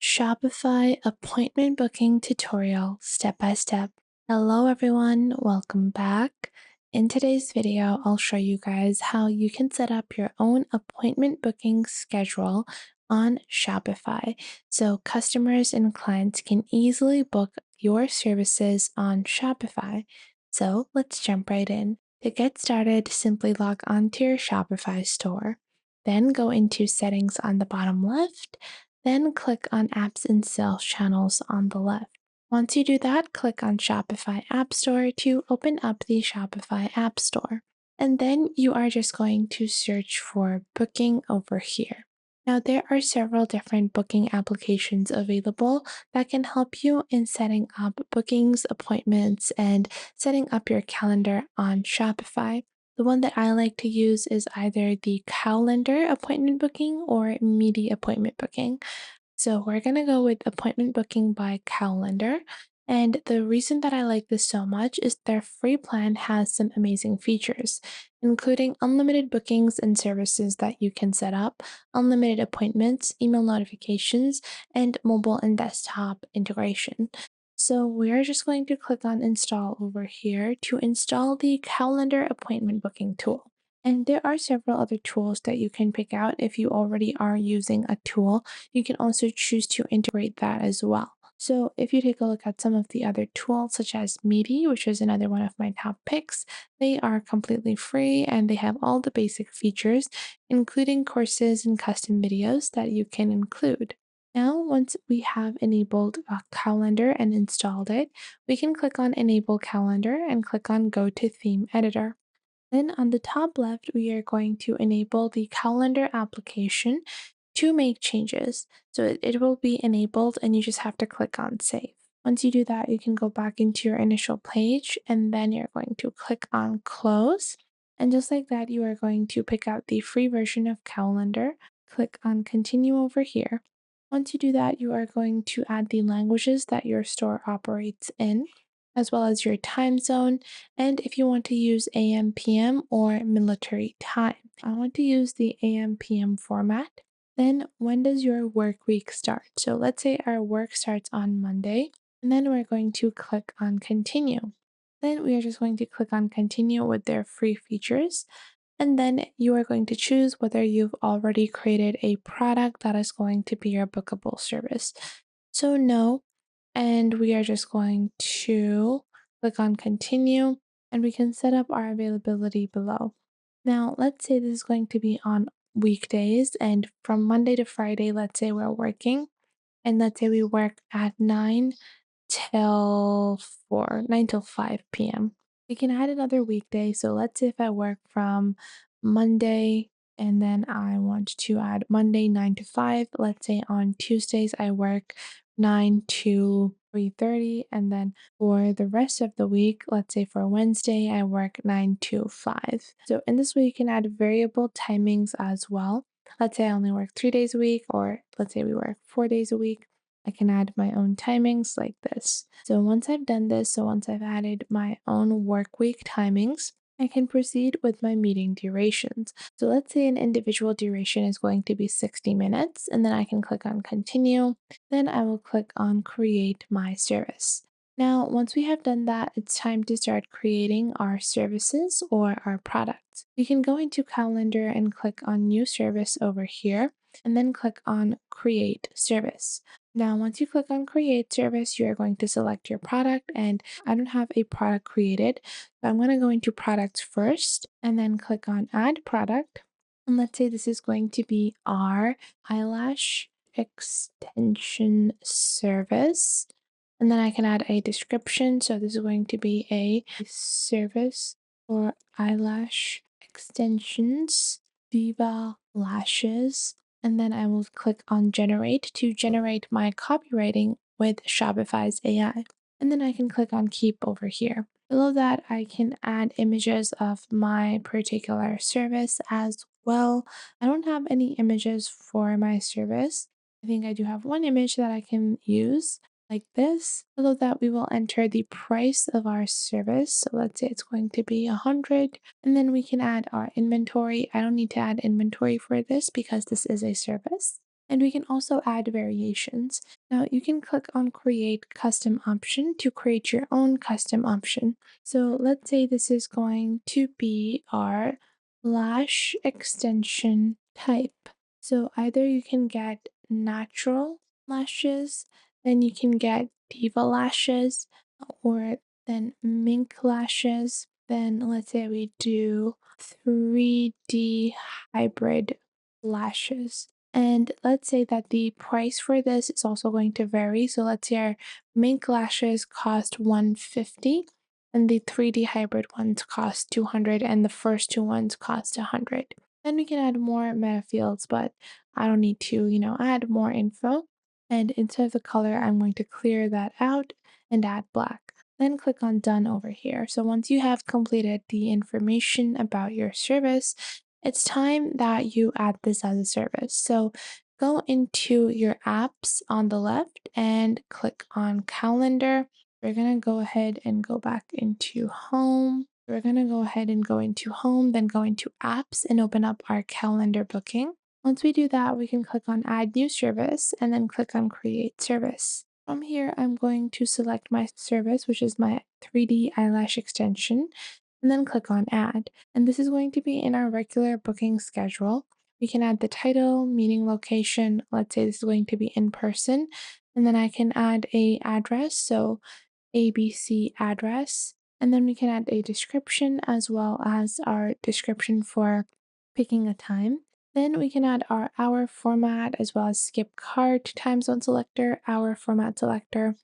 Shopify appointment booking tutorial step by step. Hello everyone, welcome back. In today's video, I'll show you guys how you can set up your own appointment booking schedule on Shopify so customers and clients can easily book your services on Shopify. So let's jump right in. To get started, simply log on to your Shopify store. Then go into settings on the bottom left. Then click on Apps and Sales Channels on the left. Once you do that, click on Shopify App Store to open up the Shopify App Store. And then you are just going to search for booking over here. Now, there are several different booking applications available that can help you in setting up bookings, appointments, and setting up your calendar on Shopify. The one that I like to use is either the calendar appointment booking or media appointment booking. So we're going to go with appointment booking by calendar. And the reason that I like this so much is their free plan has some amazing features, including unlimited bookings and services that you can set up, unlimited appointments, email notifications, and mobile and desktop integration. So we're just going to click on install over here to install the calendar appointment booking tool. And there are several other tools that you can pick out if you already are using a tool. You can also choose to integrate that as well. So if you take a look at some of the other tools, such as Meaty, which is another one of my top picks, they are completely free and they have all the basic features, including courses and custom videos that you can include. Now, once we have enabled a calendar and installed it, we can click on Enable Calendar and click on Go to Theme Editor. Then on the top left, we are going to enable the calendar application to make changes. So it will be enabled and you just have to click on save. Once you do that, you can go back into your initial page and then you're going to click on close. And just like that, you are going to pick out the free version of calendar, click on continue over here. Once you do that, you are going to add the languages that your store operates in, as well as your time zone, and if you want to use AM, PM, or military time. I want to use the AM, PM format. Then when does your work week start? So let's say our work starts on Monday, and then we're going to click on continue. Then we are just going to click on continue with their free features. And then you are going to choose whether you've already created a product that is going to be your bookable service. So no, and we are just going to click on continue and we can set up our availability below. Now, let's say this is going to be on weekdays and from Monday to Friday, let's say we're working and let's say we work at 9 till 5 p.m. We can add another weekday. So let's say if I work from Monday and then I want to add Monday 9 to 5. Let's say on Tuesdays I work 9 to 3:30 and then for the rest of the week, let's say for Wednesday I work 9 to 5. So in this way you can add variable timings as well. Let's say I only work 3 days a week or let's say we work 4 days a week. I can add my own timings like this. So once I've done this, so once I've added my own work week timings, I can proceed with my meeting durations. So let's say an individual duration is going to be 60 minutes, and then I can click on continue. Then I will click on create my service. Now, once we have done that, it's time to start creating our services or our products. You can go into calendar and click on new service over here, and then click on create service. Now, once you click on create service, you're going to select your product and I don't have a product created. So I'm going to go into products first and then click on add product. And let's say this is going to be our eyelash extension service. And then I can add a description. So this is going to be a service for eyelash extensions, Viva lashes, and then I will click on generate to generate my copywriting with Shopify's AI. And then I can click on keep over here. Below that, I can add images of my particular service as well. I don't have any images for my service. I think I do have one image that I can use like this. Below that, we will enter the price of our service. So let's say it's going to be 100. And then we can add our inventory. I don't need to add inventory for this because this is a service. And we can also add variations. Now you can click on create custom option to create your own custom option. So let's say this is going to be our lash extension type. So either you can get natural lashes, then you can get diva lashes, or then mink lashes. Then let's say we do 3D hybrid lashes. And let's say that the price for this is also going to vary. So let's say our mink lashes cost 150 and the 3D hybrid ones cost 200 and the first two ones cost 100. Then we can add more meta fields, but I don't need to, add more info. And instead of the color, I'm going to clear that out and add black. Then click on done over here. So once you have completed the information about your service, it's time that you add this as a service. So go into your apps on the left and click on calendar. We're going to go ahead and go back into home. We're going to go ahead and go into home, then go into apps and open up our calendar booking. Once we do that, we can click on add new service and then click on create service. From here, I'm going to select my service, which is my 3D eyelash extension, and then click on add. And this is going to be in our regular booking schedule. We can add the title, meeting location. Let's say this is going to be in person. And then I can add a address. So ABC address. And then we can add a description as well as our description for picking a time. Then we can add our hour format as well as skip card to time zone selector, hour format selector,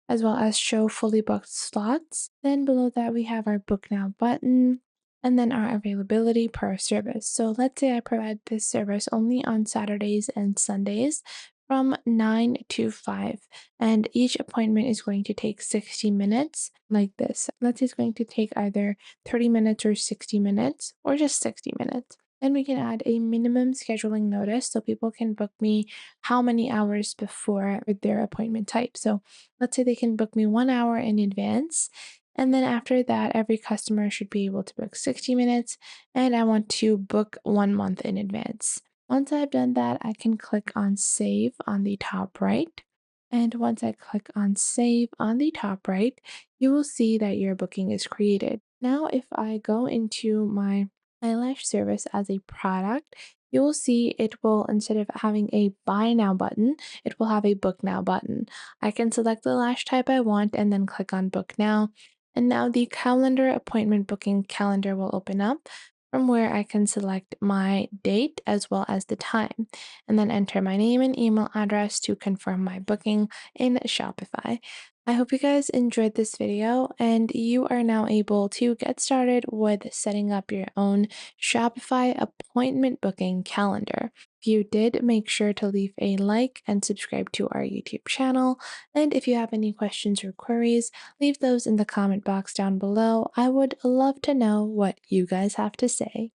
as well as show fully booked slots. Then below that, we have our book now button and then our availability per service. So let's say I provide this service only on Saturdays and Sundays from 9 to 5, and each appointment is going to take 60 minutes like this. Let's say it's going to take either 30 minutes or 60 minutes or just 60 minutes. Then we can add a minimum scheduling notice so people can book me how many hours before their appointment type. So let's say they can book me 1 hour in advance. And then after that, every customer should be able to book 60 minutes. And I want to book 1 month in advance. Once I've done that, I can click on save on the top right. And once I click on save on the top right, you will see that your booking is created. Now, if I go into my eyelash service as a product, you will see it will, instead of having a buy now button, it will have a book now button. I can select the lash type I want and then click on book now. And now the calendar appointment booking calendar will open up from where I can select my date as well as the time, and then enter my name and email address to confirm my booking in Shopify. I hope you guys enjoyed this video and you are now able to get started with setting up your own Shopify appointment booking calendar. If you did, make sure to leave a like and subscribe to our YouTube channel. And if you have any questions or queries, leave those in the comment box down below. I would love to know what you guys have to say.